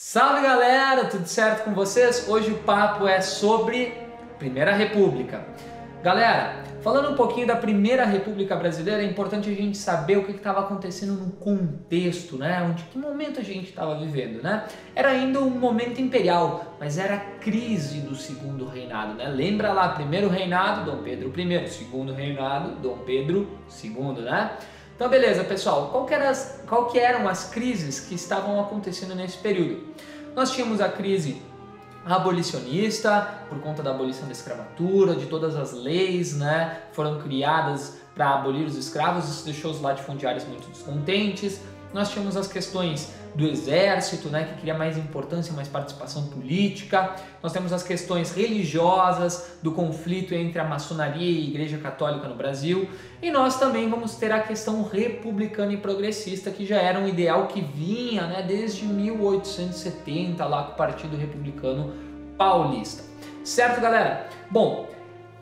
Salve galera, tudo certo com vocês? Hoje o papo é sobre Primeira República. Galera, falando um pouquinho da Primeira República Brasileira, é importante a gente saber o que estava acontecendo no contexto, né? Que momento a gente estava vivendo, né? Era ainda um momento imperial, mas era a crise do segundo reinado, né? Lembra lá, primeiro reinado, Dom Pedro I, segundo reinado, Dom Pedro II, né? Então beleza, pessoal, qual que eram as crises que estavam acontecendo nesse período? Nós tínhamos a crise abolicionista, por conta da abolição da escravatura, de todas as leis, né, foram criadas para abolir os escravos, isso deixou os latifundiários muito descontentes. Nós tínhamos as questões do exército, né, que queria mais importância, mais participação política. Nós temos as questões religiosas, do conflito entre a maçonaria e a Igreja Católica no Brasil. E nós também vamos ter a questão republicana e progressista, que já era um ideal que vinha, né, desde 1870, lá com o Partido Republicano Paulista. Certo, galera? Bom,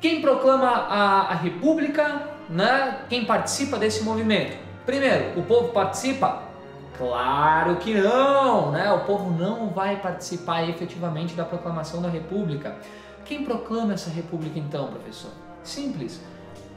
quem proclama a República, né, quem participa desse movimento? Primeiro, o povo participa? Claro que não, né? O povo não vai participar efetivamente da proclamação da República. Quem proclama essa República então, professor? Simples,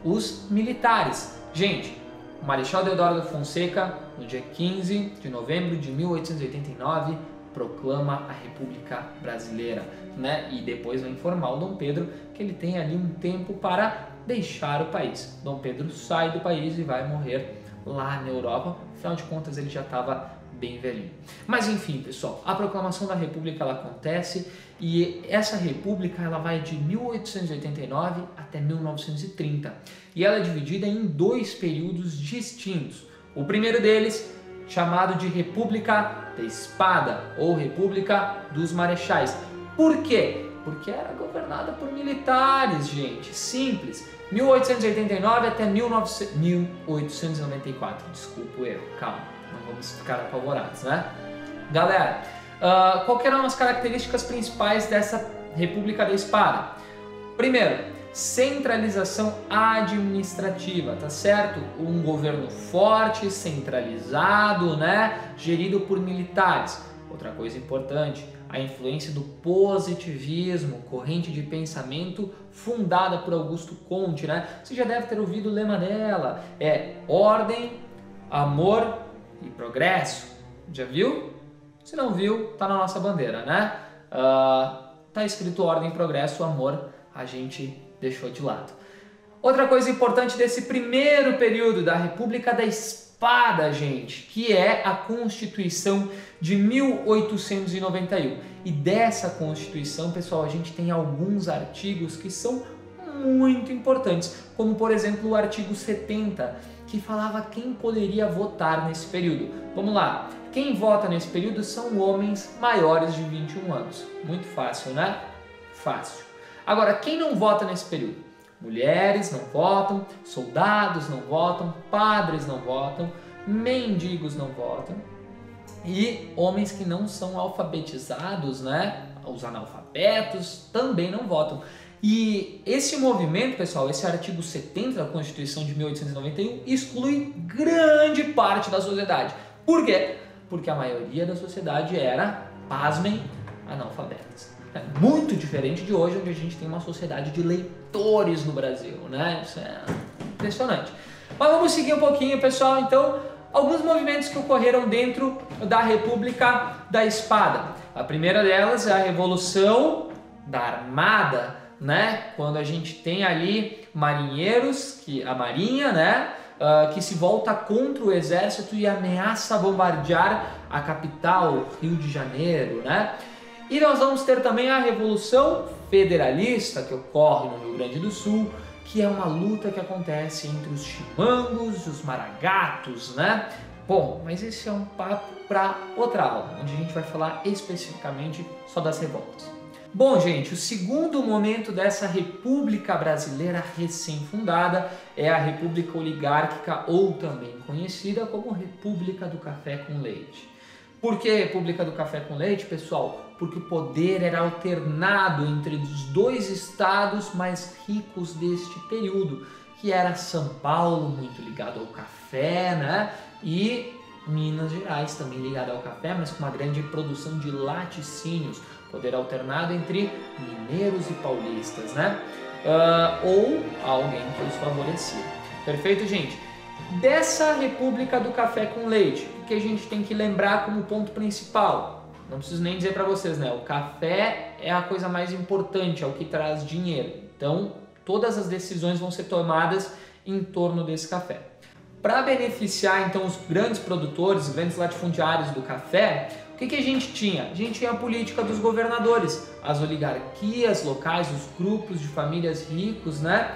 os militares. Gente, o Marechal Deodoro da Fonseca, no dia 15 de novembro de 1889, proclama a República Brasileira, né? E depois vai informar o Dom Pedro que ele tem ali um tempo para deixar o país. Dom Pedro sai do país e vai morrer lá na Europa, afinal de contas ele já estava bem velhinho. Mas enfim, pessoal, a proclamação da República ela acontece e essa República ela vai de 1889 até 1930 e ela é dividida em dois períodos distintos. O primeiro deles, chamado de República da Espada ou República dos Marechais. Por quê? Porque era governada por militares, gente, simples. 1889 até 1894, desculpa o erro, calma, não vamos ficar apavorados, né? Galera, qual que eram as características principais dessa República da Espada? Primeiro, centralização administrativa, tá certo? Um governo forte, centralizado, né? Gerido por militares. Outra coisa importante, a influência do positivismo, corrente de pensamento fundada por Augusto Comte, né? Você já deve ter ouvido o lema dela, é ordem, amor e progresso. Já viu? Se não viu, tá na nossa bandeira, né? Tá escrito ordem, progresso, amor, a gente deixou de lado. Outra coisa importante desse primeiro período da República da Espada, gente, que é a Constituição de 1891. E dessa Constituição, pessoal, a gente tem alguns artigos que são muito importantes, como por exemplo o artigo 70, que falava quem poderia votar nesse período. Vamos lá, quem vota nesse período são homens maiores de 21 anos. Muito fácil, né? Fácil. Agora, quem não vota nesse período? Mulheres não votam, soldados não votam, padres não votam, mendigos não votam e homens que não são alfabetizados, né? Os analfabetos também não votam. E esse movimento, pessoal, esse artigo 70 da Constituição de 1891 exclui grande parte da sociedade. Por quê? Porque a maioria da sociedade era, pasmem, analfabetas. É muito diferente de hoje, onde a gente tem uma sociedade de leitores no Brasil, né? Isso é impressionante. Mas vamos seguir um pouquinho, pessoal. Então, alguns movimentos que ocorreram dentro da República da Espada. A primeira delas é a Revolução da Armada, né? Quando a gente tem ali marinheiros, a marinha, né? Que se volta contra o exército e ameaça bombardear a capital, Rio de Janeiro, né? E nós vamos ter também a Revolução Federalista, que ocorre no Rio Grande do Sul, que é uma luta que acontece entre os chimangos e os maragatos, né? Bom, mas esse é um papo para outra aula, onde a gente vai falar especificamente só das revoltas. Bom, gente, o segundo momento dessa República Brasileira recém-fundada é a República Oligárquica, ou também conhecida como República do Café com Leite. Por que República do Café com Leite, pessoal? Porque o poder era alternado entre os dois estados mais ricos deste período, que era São Paulo, muito ligado ao café, né? E Minas Gerais, também ligada ao café, mas com uma grande produção de laticínios, poder alternado entre mineiros e paulistas, né? Ou alguém que os favorecia. Perfeito, gente? Dessa República do Café com Leite, o que a gente tem que lembrar como ponto principal? Não preciso nem dizer para vocês, né? O café é a coisa mais importante, é o que traz dinheiro. Então, todas as decisões vão ser tomadas em torno desse café. Para beneficiar, então, os grandes produtores, os grandes latifundiários do café, o que a gente tinha? A gente tinha a política dos governadores, as oligarquias locais, os grupos de famílias ricos, né,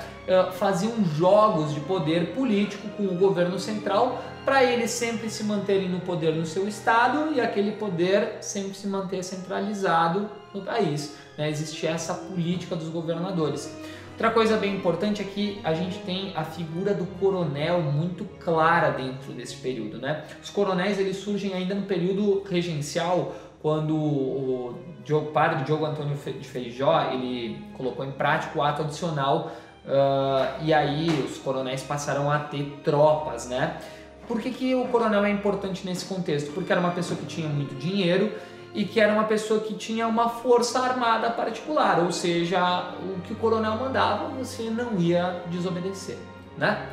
faziam jogos de poder político com o governo central para eles sempre se manterem no poder no seu estado e aquele poder sempre se manter centralizado no país, né? Existia essa política dos governadores. Outra coisa bem importante é que a gente tem a figura do coronel muito clara dentro desse período, né? Os coronéis eles surgem ainda no período regencial, quando o padre Diogo Antônio de Feijó ele colocou em prática o ato adicional e aí os coronéis passaram a ter tropas, né? Por que o coronel é importante nesse contexto? Porque era uma pessoa que tinha muito dinheiro e que era uma pessoa que tinha uma força armada particular, ou seja, o que o coronel mandava você não ia desobedecer, né?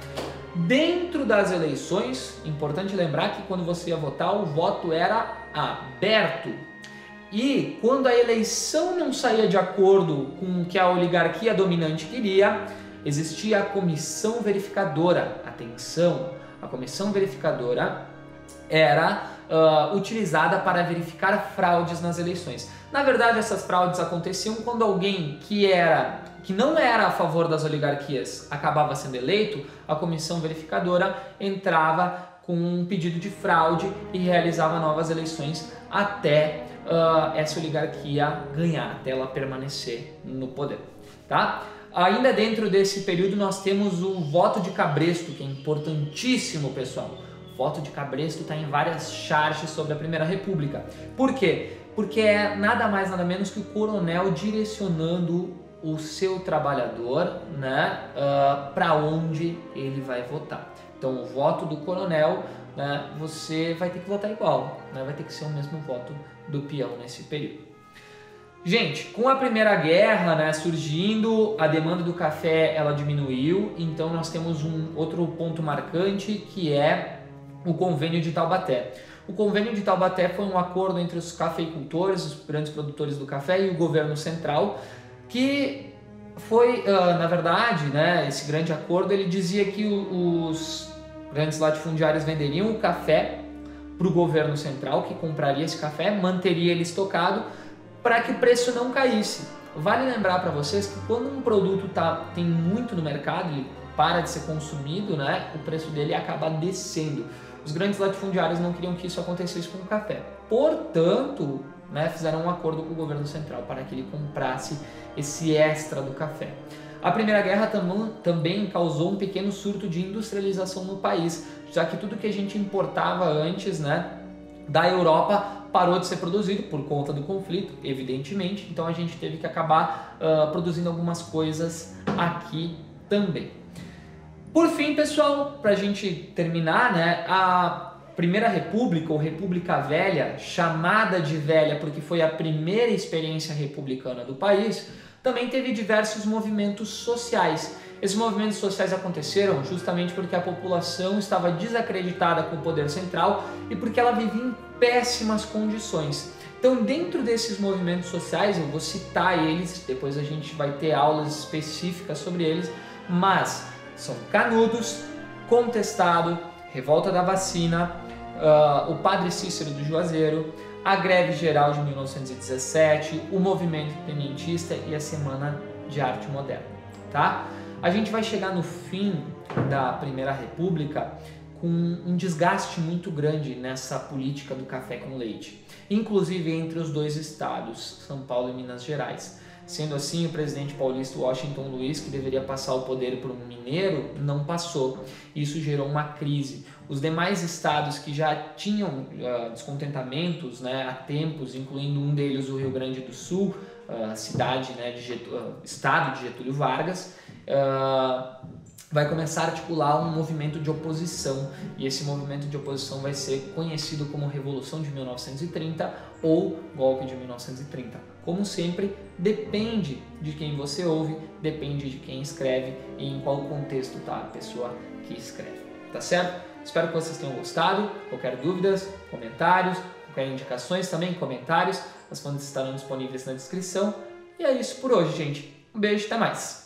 Dentro das eleições, importante lembrar que quando você ia votar, o voto era aberto. E quando a eleição não saía de acordo com o que a oligarquia dominante queria, existia a comissão verificadora. Atenção, a comissão verificadora era utilizada para verificar fraudes nas eleições. Na verdade, essas fraudes aconteciam quando alguém que não era a favor das oligarquias acabava sendo eleito, a comissão verificadora entrava com um pedido de fraude e realizava novas eleições até essa oligarquia ganhar, até ela permanecer no poder, tá? Ainda dentro desse período nós temos o voto de cabresto, que é importantíssimo, pessoal. O voto de cabresto está em várias charges sobre a Primeira República. Por quê? Porque é nada mais nada menos que o coronel direcionando o seu trabalhador, né, para onde ele vai votar. Então o voto do coronel, né, você vai ter que votar igual, né, vai ter que ser o mesmo voto do peão nesse período. Gente, com a Primeira Guerra, né, surgindo, a demanda do café ela diminuiu, então nós temos um outro ponto marcante que é o Convênio de Taubaté. O Convênio de Taubaté foi um acordo entre os cafeicultores, os grandes produtores do café e o governo central, que foi, na verdade, né, esse grande acordo ele dizia que os grandes latifundiários venderiam o café para o governo central, que compraria esse café, manteria ele estocado para que o preço não caísse. Vale lembrar para vocês que quando um produto tem muito no mercado, ele para de ser consumido, né, o preço dele acaba descendo. Os grandes latifundiários não queriam que isso acontecesse com o café. Portanto, né, fizeram um acordo com o governo central para que ele comprasse esse extra do café. A Primeira Guerra também causou um pequeno surto de industrialização no país, já que tudo que a gente importava antes, né, da Europa parou de ser produzido por conta do conflito, evidentemente. Então a gente teve que acabar produzindo algumas coisas aqui também. Por fim, pessoal, para a gente terminar, né, a Primeira República, ou República Velha, chamada de velha porque foi a primeira experiência republicana do país, também teve diversos movimentos sociais. Esses movimentos sociais aconteceram justamente porque a população estava desacreditada com o poder central e porque ela vivia em péssimas condições. Então, dentro desses movimentos sociais, eu vou citar eles, depois a gente vai ter aulas específicas sobre eles, mas são Canudos, Contestado, Revolta da Vacina, o Padre Cícero do Juazeiro, a Greve Geral de 1917, o Movimento Tenentista e a Semana de Arte Moderna, tá? A gente vai chegar no fim da Primeira República com um desgaste muito grande nessa política do café com leite, inclusive entre os dois estados, São Paulo e Minas Gerais. Sendo assim, o presidente paulista Washington Luiz, que deveria passar o poder para um mineiro, não passou. Isso gerou uma crise. Os demais estados que já tinham descontentamentos, né, há tempos, incluindo um deles o Rio Grande do Sul, cidade, né, estado de Getúlio Vargas, vai começar a articular um movimento de oposição, e esse movimento de oposição vai ser conhecido como Revolução de 1930 ou Golpe de 1930. Como sempre, depende de quem você ouve, depende de quem escreve e em qual contexto está a pessoa que escreve, tá certo? Espero que vocês tenham gostado. Qualquer dúvidas, comentários, qualquer indicações também, comentários, as fontes estarão disponíveis na descrição. E é isso por hoje, gente. Um beijo, até mais!